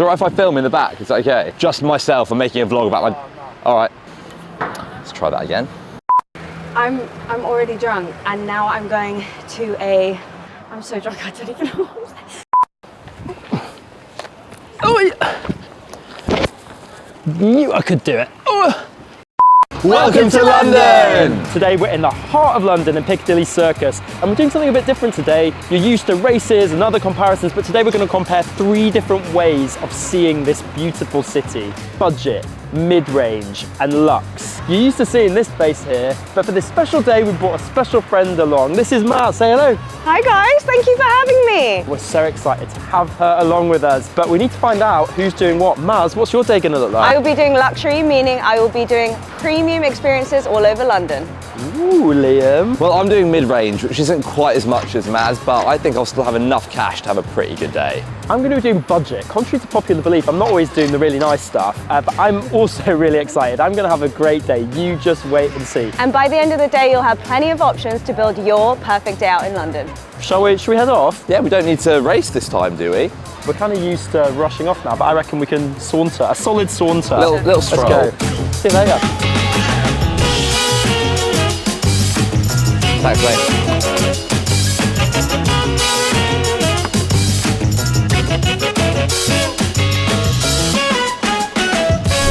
all right if I film in the back? Is that okay? Just myself, I'm making a vlog about my... Oh, no. All right, let's try that again. I'm already drunk, and now I'm going to a... I'm so drunk I don't even know what I'm saying. Oh, yeah. Knew I could do it. Oh. Welcome to London! Today we're in the heart of London in Piccadilly Circus, and we're doing something a bit different today. You're used to races and other comparisons, but today we're going to compare 3 different ways of seeing this beautiful city. Budget, mid-range and luxe. You're used to seeing this space here, but for this special day we brought a special friend along. This is Maz, say hello. Hi guys, thank you for having me. We're so excited to have her along with us, but we need to find out who's doing what. Maz, what's your day going to look like? I will be doing luxury, meaning I will be doing premium experiences all over London. Ooh, Liam. Well, I'm doing mid-range, which isn't quite as much as Maz, but I think I'll still have enough cash to have a pretty good day. I'm going to be doing budget. Contrary to popular belief, I'm not always doing the really nice stuff, but I'm also really excited. I'm going to have a great day. You just wait and see. And by the end of the day, you'll have plenty of options to build your perfect day out in London. Should we head off? Yeah, we don't need to race this time, do we? We're kind of used to rushing off now, but I reckon we can saunter, a solid saunter. Little stroll. Let's go. See you later. Thanks, mate.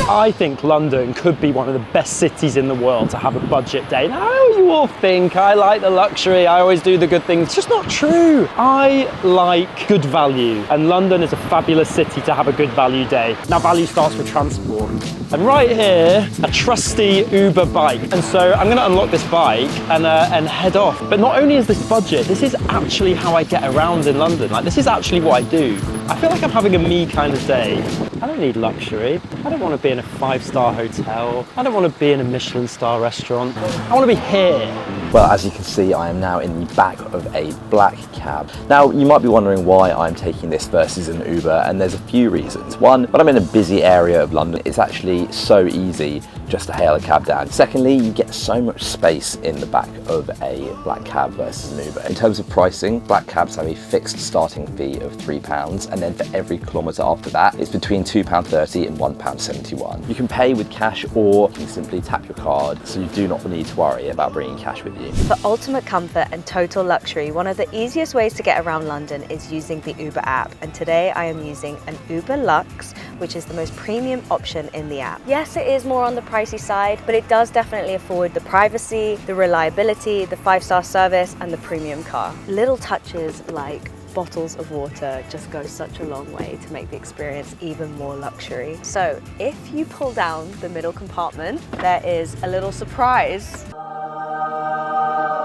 I think London could be one of the best cities in the world to have a budget day. Now, you all think I like the luxury, I always do the good things. It's just not true. I like good value, and London is a fabulous city to have a good value day. Now, value starts with transport. And right here, a trusty Uber bike. And so I'm gonna unlock this bike and head off. But not only is this budget, this is actually how I get around in London. Like, this is actually what I do. I feel like I'm having a me kind of day. I don't need luxury. I don't want to be in a 5-star hotel. I don't want to be in a Michelin star restaurant. I want to be here. Well, as you can see, I am now in the back of a black cab. Now, you might be wondering why I'm taking this versus an Uber, and there's a few reasons. One, when I'm in a busy area of London, it's actually so easy just to hail a cab down. Secondly, you get so much space in the back of a black cab versus an Uber. In terms of pricing, black cabs have a fixed starting fee of £3, and then for every kilometre after that, it's between £2.30 and £1.71. You can pay with cash, or you can simply tap your card, so you do not need to worry about bringing cash with you. For ultimate comfort and total luxury, one of the easiest ways to get around London is using the Uber app. And today I am using an Uber Lux, which is the most premium option in the app. Yes, it is more on the pricey side, but it does definitely afford the privacy, the reliability, the 5-star service, and the premium car. Little touches like bottles of water just go such a long way to make the experience even more luxury. So if you pull down the middle compartment, there is a little surprise.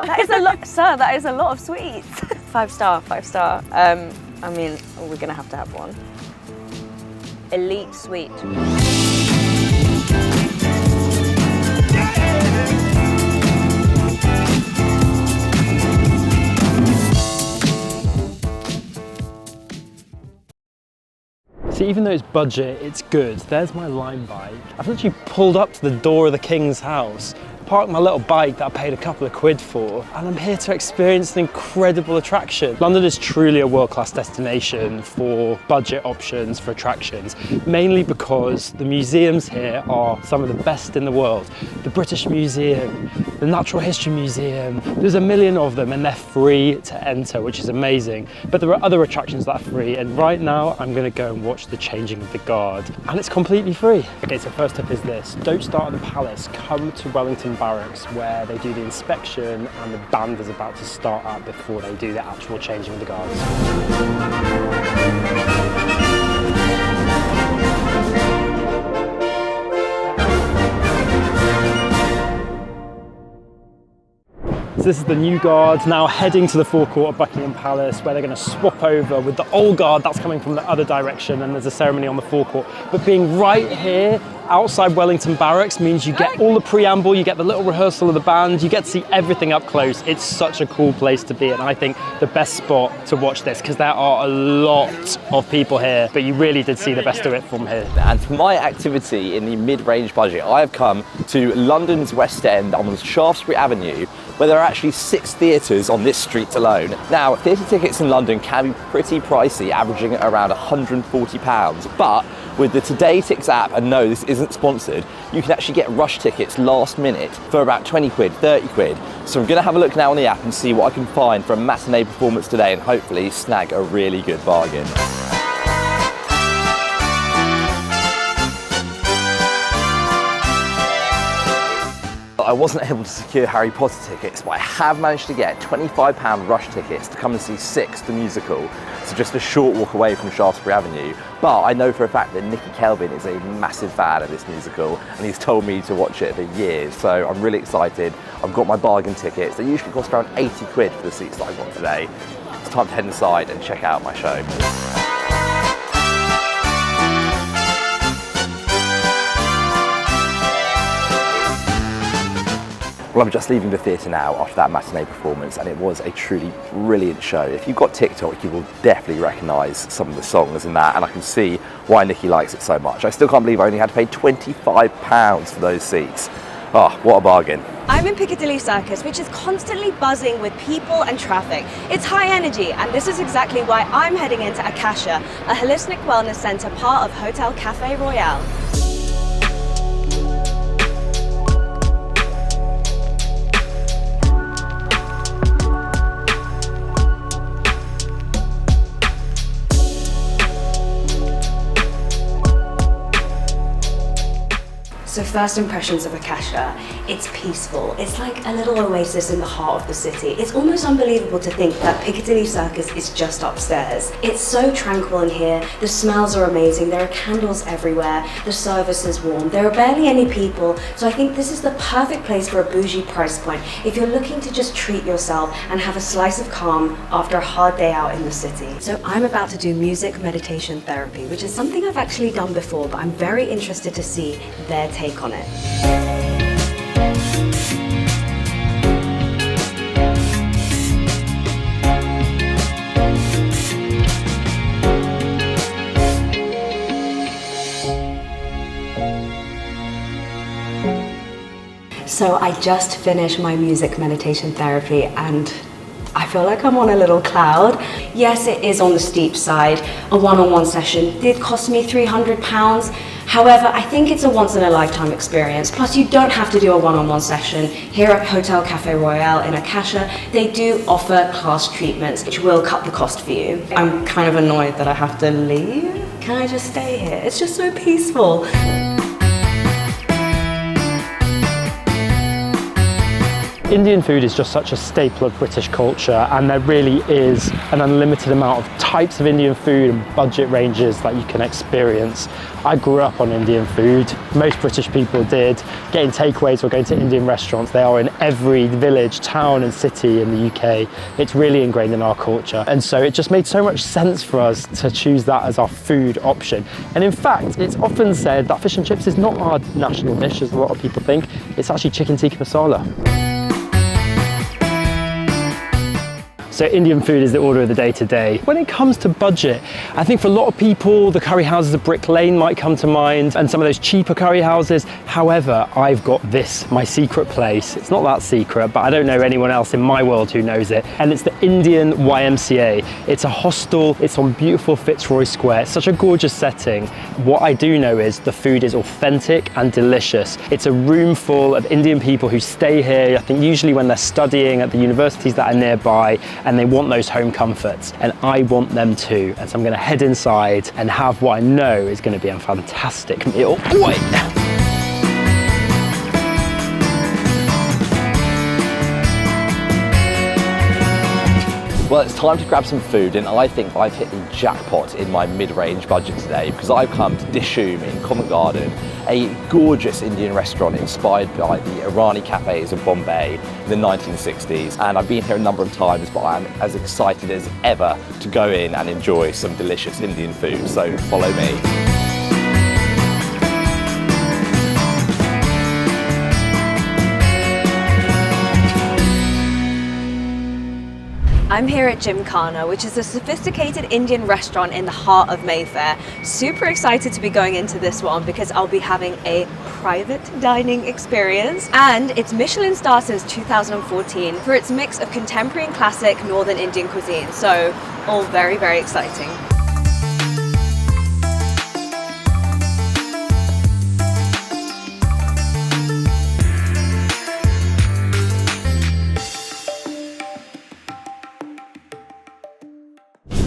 That is a lot, sir, that is a lot of sweets. 5-star, 5-star. I mean, we're gonna have to have one. Elite sweet. See, even though it's budget, it's good. There's my Lime bike. I've literally pulled up to the door of the King's house, parked my little bike that I paid a couple of quid for, and I'm here to experience an incredible attraction. London is truly a world-class destination for budget options, for attractions, mainly because the museums here are some of the best in the world. The British Museum, the Natural History Museum, there's a million of them, and they're free to enter, which is amazing. But there are other attractions that are free, and right now I'm gonna go and watch the changing of the guard, and it's completely free. Okay, so first tip is this: don't start at the palace, come to Wellington Barracks, where they do the inspection and the band is about to start up before they do the actual changing of the guards. So this is the new guard now heading to the forecourt of Buckingham Palace, where they're going to swap over with the old guard that's coming from the other direction, and there's a ceremony on the forecourt. But being right here outside Wellington Barracks means you get all the preamble, you get the little rehearsal of the band, you get to see everything up close. It's such a cool place to be, and I think the best spot to watch this, because there are a lot of people here, but you really did see the best of it from here. And for my activity in the mid-range budget, I have come to London's West End on Shaftesbury Avenue where there are actually 6 theatres on this street alone. Now, theatre tickets in London can be pretty pricey, averaging at around £140, but with the Today Tix app, and no, this isn't sponsored, you can actually get rush tickets last minute for about 20 quid, 30 quid. So I'm gonna have a look now on the app and see what I can find for a matinee performance today and hopefully snag a really good bargain. I wasn't able to secure Harry Potter tickets, but I have managed to get £25 rush tickets to come and see Six, the musical. So just a short walk away from Shaftesbury Avenue. But I know for a fact that Nicky Kelvin is a massive fan of this musical and he's told me to watch it for years. So I'm really excited. I've got my bargain tickets. They usually cost around 80 quid for the seats that I got today. It's time to head inside and check out my show. Well, I'm just leaving the theatre now after that matinee performance, and it was a truly brilliant show. If you've got TikTok, you will definitely recognise some of the songs in that, and I can see why Nicky likes it so much. I still can't believe I only had to pay £25 for those seats. Oh, what a bargain. I'm in Piccadilly Circus, which is constantly buzzing with people and traffic. It's high energy, and this is exactly why I'm heading into Akasha, a holistic wellness centre part of Hotel Café Royale. So first impressions of Akasha, it's peaceful. It's like a little oasis in the heart of the city. It's almost unbelievable to think that Piccadilly Circus is just upstairs. It's so tranquil in here. The smells are amazing. There are candles everywhere. The service is warm. There are barely any people. So I think this is the perfect place for a bougie price point if you're looking to just treat yourself and have a slice of calm after a hard day out in the city. So I'm about to do music meditation therapy, which is something I've actually done before, but I'm very interested to see their take on it. So I just finished my music meditation therapy and I feel like I'm on a little cloud. Yes, it is on the steep side. A one-on-one session did cost me £300. However, I think it's a once-in-a-lifetime experience. Plus, you don't have to do a one-on-one session. Here at Hotel Café Royale in Akasha, they do offer class treatments, which will cut the cost for you. I'm kind of annoyed that I have to leave. Can I just stay here? It's just so peaceful. Indian food is just such a staple of British culture, and there really is an unlimited amount of types of Indian food and budget ranges that you can experience. I grew up on Indian food. Most British people did. Getting takeaways or going to Indian restaurants, they are in every village, town and city in the UK. It's really ingrained in our culture. And so it just made so much sense for us to choose that as our food option. And in fact, it's often said that fish and chips is not our national dish, as a lot of people think. It's actually chicken tikka masala. So Indian food is the order of the day today. When it comes to budget, I think for a lot of people, the curry houses of Brick Lane might come to mind and some of those cheaper curry houses. However, I've got this, my secret place. It's not that secret, but I don't know anyone else in my world who knows it. And it's the Indian YMCA. It's a hostel, it's on beautiful Fitzroy Square. It's such a gorgeous setting. What I do know is the food is authentic and delicious. It's a room full of Indian people who stay here, I think usually when they're studying at the universities that are nearby, and they want those home comforts, and I want them too. And so I'm gonna head inside and have what I know is gonna be a fantastic meal. Wait. Well, it's time to grab some food, and I think I've hit the jackpot in my mid-range budget today because I've come to Dishoom in Covent Garden, a gorgeous Indian restaurant inspired by the Irani cafes of Bombay in the 1960s. And I've been here a number of times, but I'm as excited as ever to go in and enjoy some delicious Indian food. So follow me. I'm here at Gymkhana, which is a sophisticated Indian restaurant in the heart of Mayfair. Super excited to be going into this one because I'll be having a private dining experience, and it's Michelin star since 2014 for its mix of contemporary and classic Northern Indian cuisine. So all very, very exciting.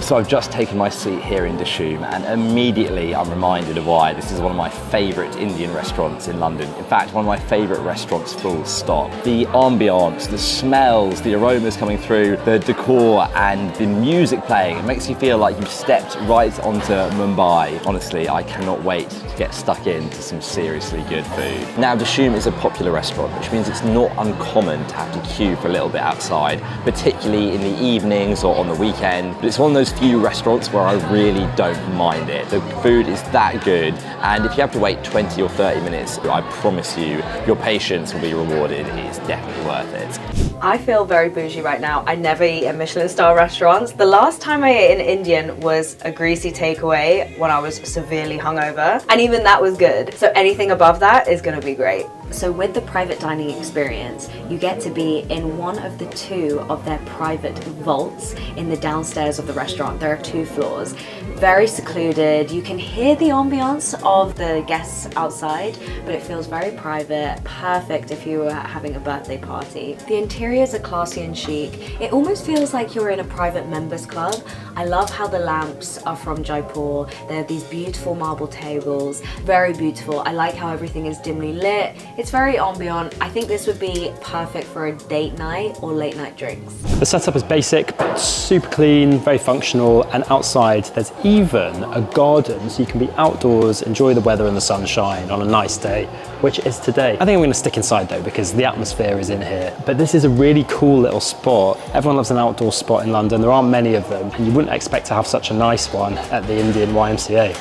So I've just taken my seat here in Dishoom, and immediately I'm reminded of why this is one of my favourite Indian restaurants in London. In fact, one of my favourite restaurants full stop. The ambiance, the smells, the aromas coming through, the decor and the music playing, it makes you feel like you've stepped right onto Mumbai. Honestly, I cannot wait to get stuck into some seriously good food. Now, Dishoom is a popular restaurant, which means it's not uncommon to have to queue for a little bit outside, particularly in the evenings or on the weekend. But it's one of those few restaurants where I really don't mind it. The food is that good, and if you have to wait 20 or 30 minutes, I promise you, your patience will be rewarded. It is definitely worth it. I feel very bougie right now. I never eat at Michelin star restaurants. The last time I ate an Indian was a greasy takeaway when I was severely hungover, and even that was good. So anything above that is gonna be great. So with the private dining experience, you get to be in one of the two of their private vaults in the downstairs of the restaurant. There are 2 floors. Very secluded. You can hear the ambiance of the guests outside, but it feels very private. Perfect if you were having a birthday party. The interiors are classy and chic. It almost feels like you're in a private members club. I love how the lamps are from Jaipur. There are these beautiful marble tables. Very beautiful. I like how everything is dimly lit. It's very ambient. I think this would be perfect for a date night or late night drinks. The setup is basic, but super clean, very functional, and outside there's even a garden, so you can be outdoors, enjoy the weather and the sunshine on a nice day, which is today. I think I'm gonna stick inside though, because the atmosphere is in here. But this is a really cool little spot. Everyone loves an outdoor spot in London. There aren't many of them, and you wouldn't expect to have such a nice one at the Indian YMCA.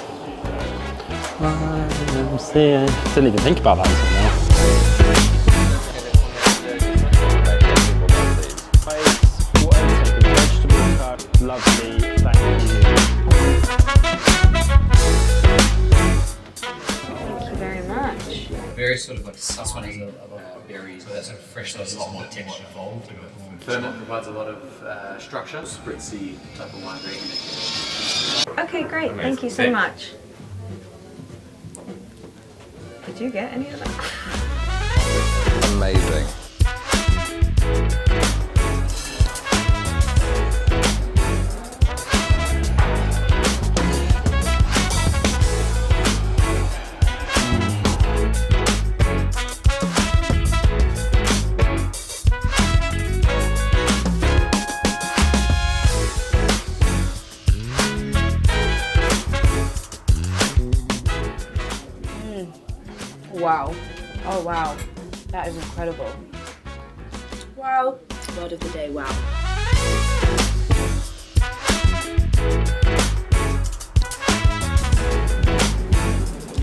YMCA. Didn't even think about that until now. Lovely, thank you. Thank you very much. Very sort of like sustaining berries, so that sort of fresh, there's a lot more texture involved. Ferment provides a lot of structure, spritzy type of wine drinking. Okay, great. Thank you so much. Did you get any of that? Amazing. Wow. Oh wow. That is incredible. Wow. Word of the day, wow.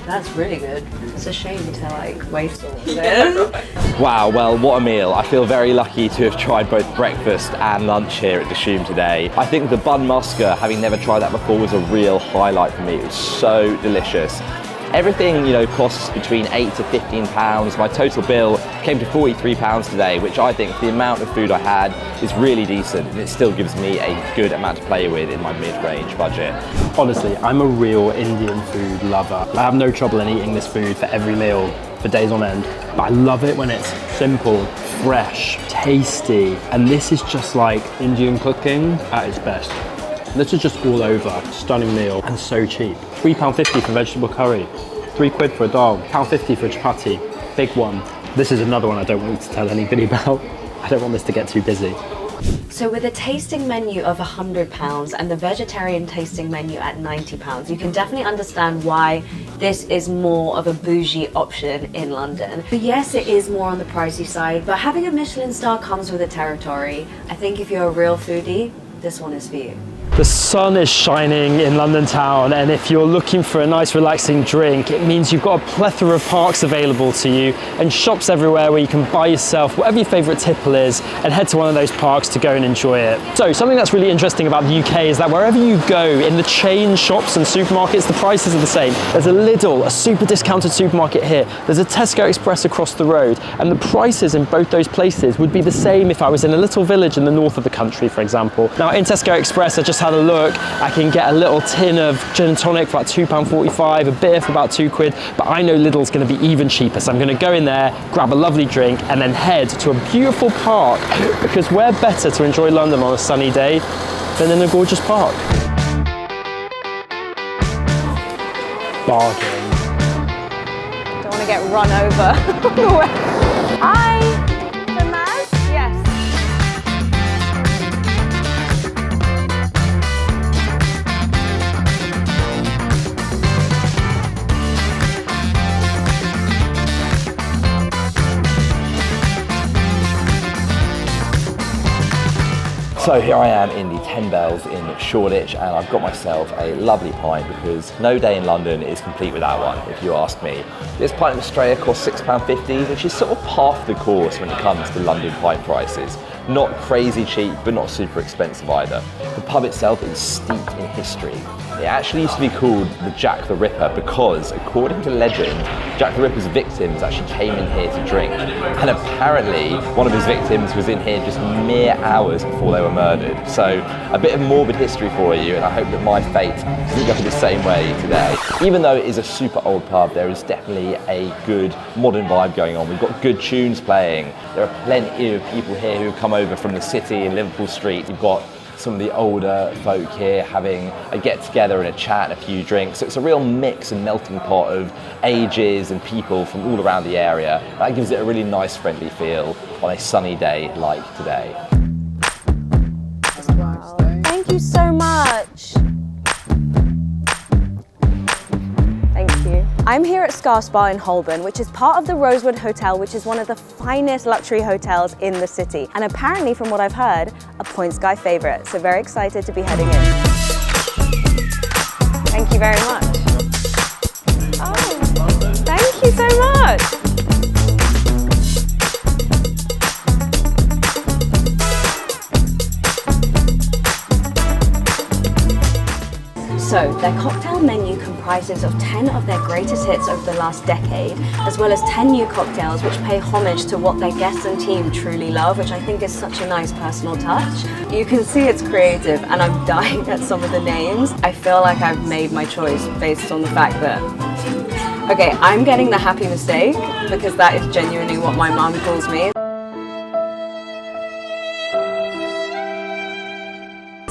That's really good. It's a shame to like waste all of this. Wow, well, what a meal. I feel very lucky to have tried both breakfast and lunch here at Dishoom today. I think the bun muska, having never tried that before, was a real highlight for me. It was so delicious. Everything, costs between £8 to £15. My total bill came to £43 today, which I think, for the amount of food I had, is really decent, and it still gives me a good amount to play with in my mid-range budget. Honestly, I'm a real Indian food lover. I have no trouble in eating this food for every meal for days on end, but I love it when it's simple, fresh, tasty, and this is just like Indian cooking at its best. This is just all over, stunning meal, and so cheap. £3.50 for vegetable curry, £3 for a dal, £1.50 for a chapati, big one. This is another one I don't want to tell anybody about. I don't want this to get too busy. So with a tasting menu of £100 and the vegetarian tasting menu at £90, you can definitely understand why this is more of a bougie option in London. But yes, it is more on the pricey side, but having a Michelin star comes with the territory. I think if you're a real foodie, this one is for you. The sun is shining in London town, and if you're looking for a nice relaxing drink, it means you've got a plethora of parks available to you and shops everywhere where you can buy yourself whatever your favourite tipple is and head to one of those parks to go and enjoy it. So something that's really interesting about the UK is that wherever you go, in the chain shops and supermarkets, the prices are the same. There's a Lidl, a super discounted supermarket here. There's a Tesco Express across the road, and the prices in both those places would be the same if I was in a little village in the north of the country, for example. Now in Tesco Express, I just had a look. I can get a little tin of gin and tonic for about £2.45, a beer for about £2, but I know Lidl's going to be even cheaper, so I'm going to go in there, grab a lovely drink, and then head to a beautiful park, because where better to enjoy London on a sunny day than in a gorgeous park. Bargain. Don't want to get run over. Hi! The Maz? Yes. So here I am in the 10 Bells in Shoreditch, and I've got myself a lovely pint because no day in London is complete without one, if you ask me. This pint of Australia costs £6.50, which is sort of half the course when it comes to London pint prices. Not crazy cheap, but not super expensive either. The pub itself is steeped in history. It actually used to be called the Jack the Ripper because, according to legend, Jack the Ripper's victims actually came in here to drink. And apparently, one of his victims was in here just mere hours before they were murdered. So, a bit of morbid history for you, and I hope that my fate doesn't go the same way today. Even though it is a super old pub, there is definitely a good modern vibe going on. We've got good tunes playing. There are plenty of people here who come over from the city in Liverpool Street. You've got some of the older folk here having a get together and a chat and a few drinks. So it's a real mix and melting pot of ages and people from all around the area. That gives it a really nice friendly feel on a sunny day like today. Wow. Thank you so much. Thank you. I'm here at Scar Spa in Holborn, which is part of the Rosewood Hotel, which is one of the finest luxury hotels in the city. And apparently, from what I've heard, a Points Guy favourite. So very excited to be heading in. Thank you very much. Oh, thank you so much. So, their cocktail menu comprises of 10 of their greatest hits over the last decade, as well as 10 new cocktails which pay homage to what their guests and team truly love, which I think is such a nice personal touch. You can see it's creative, and I'm dying at some of the names. I feel like I've made my choice based on the fact that, okay, I'm getting the happy mistake, because that is genuinely what my mum calls me.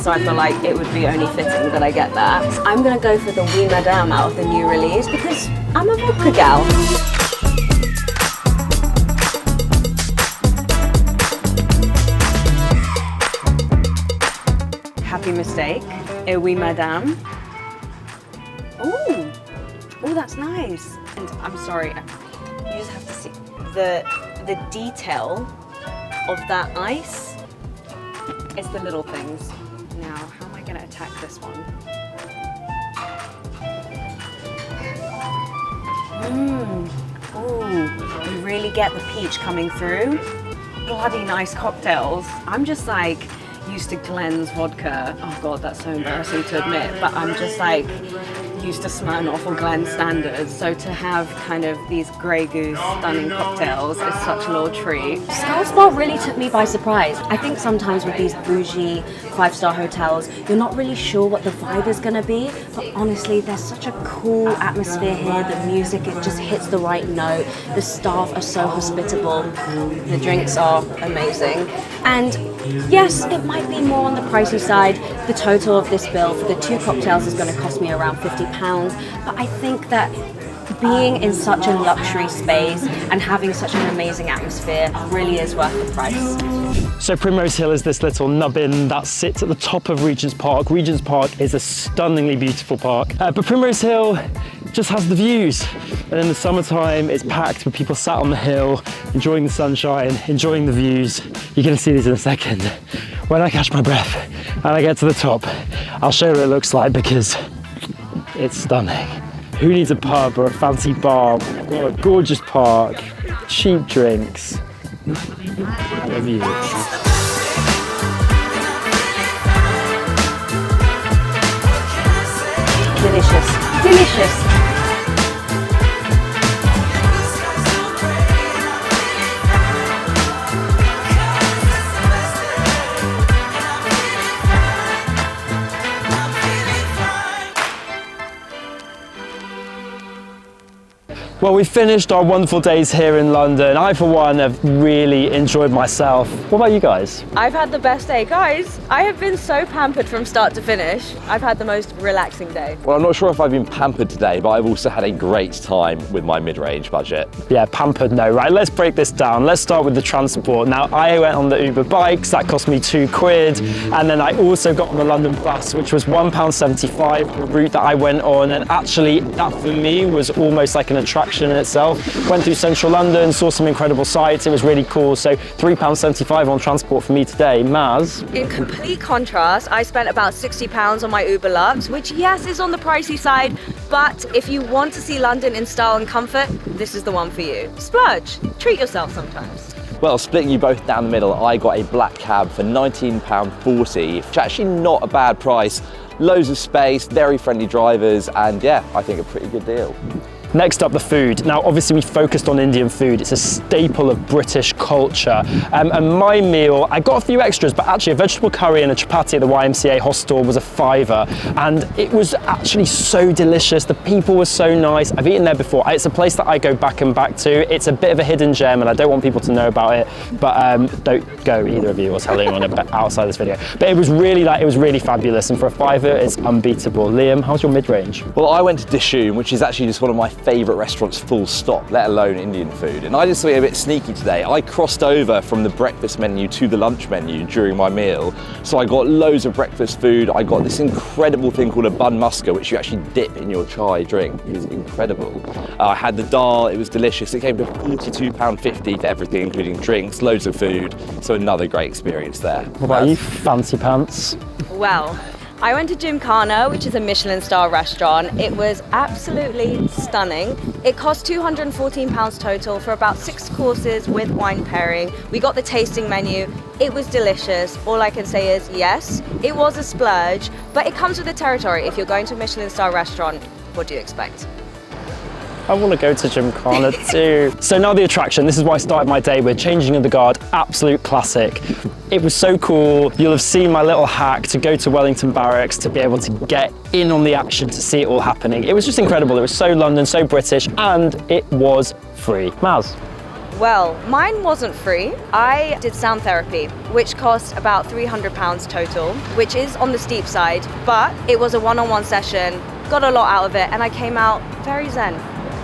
So I feel like it would be only fitting that I get that. I'm gonna go for the Oui Madame out of the new release because I'm a vodka gal. Happy mistake, a Oui Madame. Ooh, oh, that's nice. And I'm sorry, you just have to see the detail of that ice. It's the little things. Now, how am I going to attack this one? Ooh, you really get the peach coming through. Bloody nice cocktails. I'm just like used to Glen's vodka. Oh God, that's so embarrassing to admit, but I'm just like used to Smirnoff or Glen standards. So to have kind of these Grey Goose stunning cocktails is such a little treat. Scar Spa really took me by surprise. I think sometimes with these bougie 5-star hotels, you're not really sure what the vibe is going to be, but honestly, there's such a cool atmosphere here. The music, it just hits the right note. The staff are so hospitable. The drinks are amazing. And yes, it might be more on the pricey side. The total of this bill for the 2 cocktails is going to cost me around £50, but I think that being in such a luxury space and having such an amazing atmosphere really is worth the price. So Primrose Hill is this little nubbin that sits at the top of Regent's Park. Regent's Park is a stunningly beautiful park, but Primrose Hill just has the views. And in the summertime, it's packed with people sat on the hill, enjoying the sunshine, enjoying the views. You're gonna see these in a second. When I catch my breath and I get to the top, I'll show you what it looks like because it's stunning. Who needs a pub or a fancy bar? Or a gorgeous park, cheap drinks, and a view. Delicious, delicious. Well, we finished our wonderful days here in London. I, for one, have really enjoyed myself. What about you guys? I've had the best day. Guys, I have been so pampered from start to finish. I've had the most relaxing day. Well, I'm not sure if I've been pampered today, but I've also had a great time with my mid-range budget. Yeah, pampered, no. Right, let's break this down. Let's start with the transport. Now, I went on the Uber bikes. That cost me £2. And then I also got on the London bus, which was £1.75, the route that I went on. And actually, that for me was almost like an attraction in itself. Went through central London, saw some incredible sights. It was really cool. So £3.75 on transport for me today. Maz? In complete contrast, I spent about £60 on my Uber Lux, which yes is on the pricey side, but if you want to see London in style and comfort, this is the one for you. Splurge, treat yourself sometimes. Well, splitting you both down the middle, I got a black cab for £19.40, which is actually not a bad price. Loads of space, very friendly drivers, and yeah, I think a pretty good deal. Next up, the food. Now, obviously we focused on Indian food. It's a staple of British culture. And my meal, I got a few extras, but actually a vegetable curry and a chapati at the YMCA hostel was a £5. And it was actually so delicious. The people were so nice. I've eaten there before. It's a place that I go back and back to. It's a bit of a hidden gem and I don't want people to know about it, but don't go, either of you, or tell anyone outside this video. But it was really fabulous. And for a £5, it's unbeatable. Liam, how's your mid-range? Well, I went to Dishoom, which is actually just one of my favourite restaurants full stop, let alone Indian food. And I did something a bit sneaky today. I crossed over from the breakfast menu to the lunch menu during my meal. So I got loads of breakfast food. I got this incredible thing called a bun muska, which you actually dip in your chai drink. It was incredible. I had the dal, it was delicious. It came to £42.50 for everything, including drinks, loads of food. So another great experience there. What about you, fancy pants? Well, I went to Gymkhana, which is a Michelin star restaurant. It was absolutely stunning. It cost £214 total for about 6 courses with wine pairing. We got the tasting menu. It was delicious. All I can say is yes, it was a splurge, but it comes with the territory. If you're going to a Michelin star restaurant, what do you expect? I want to go to Gymkhana too. So now the attraction, this is why I started my day with Changing of the Guard, absolute classic. It was so cool. You'll have seen my little hack to go to Wellington Barracks to be able to get in on the action, to see it all happening. It was just incredible. It was so London, so British, and it was free. Maz? Well, mine wasn't free. I did sound therapy, which cost about £300 total, which is on the steep side, but it was a one-on-one session, got a lot out of it, and I came out very zen.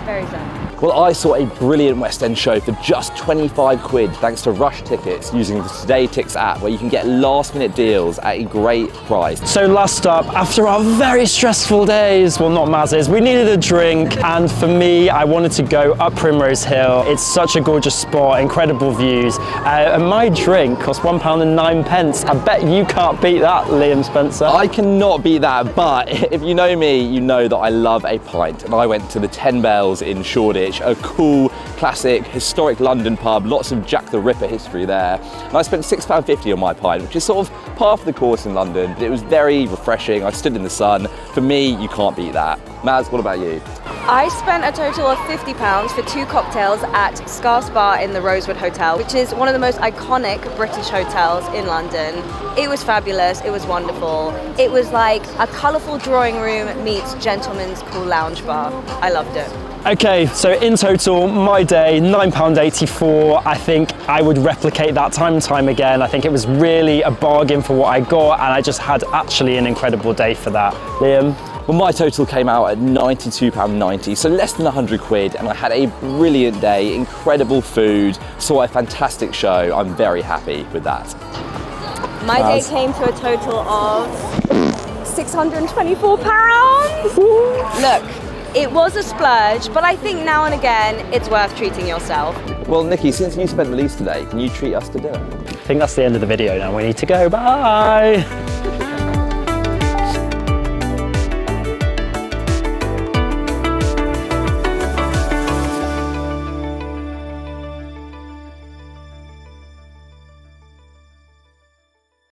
Very zen. Well, I saw a brilliant West End show for just 25 quid thanks to Rush Tickets using the Today Tix app, where you can get last minute deals at a great price. So last up, after our very stressful days, well, not Maz's, we needed a drink, and for me, I wanted to go up Primrose Hill. It's such a gorgeous spot, incredible views, and my drink cost £1.09. I bet you can't beat that, Liam Spencer. I cannot beat that, but if you know me, you know that I love a pint, and I went to the 10 Bells in Shoreditch, a cool, classic, historic London pub, lots of Jack the Ripper history there. And I spent £6.50 on my pint, which is sort of par for the course in London, but it was very refreshing. I stood in the sun. For me, you can't beat that. Maz, what about you? I spent a total of £50 for 2 cocktails at Scarce Bar in the Rosewood Hotel, which is one of the most iconic British hotels in London. It was fabulous, it was wonderful. It was like a colourful drawing room meets gentleman's cool lounge bar. I loved it. Okay, so in total, my day, £9.84. I think I would replicate that time and time again. I think it was really a bargain for what I got, and I just had actually an incredible day for that. Liam? Well, my total came out at £92.90, so less than 100 quid, and I had a brilliant day, incredible food, saw a fantastic show. I'm very happy with that. My day came to a total of £624. Look, it was a splurge, but I think now and again it's worth treating yourself. Well, Nikki, since you spent the least today, can you treat us to dinner? I think that's the end of the video now. We need to go. Bye!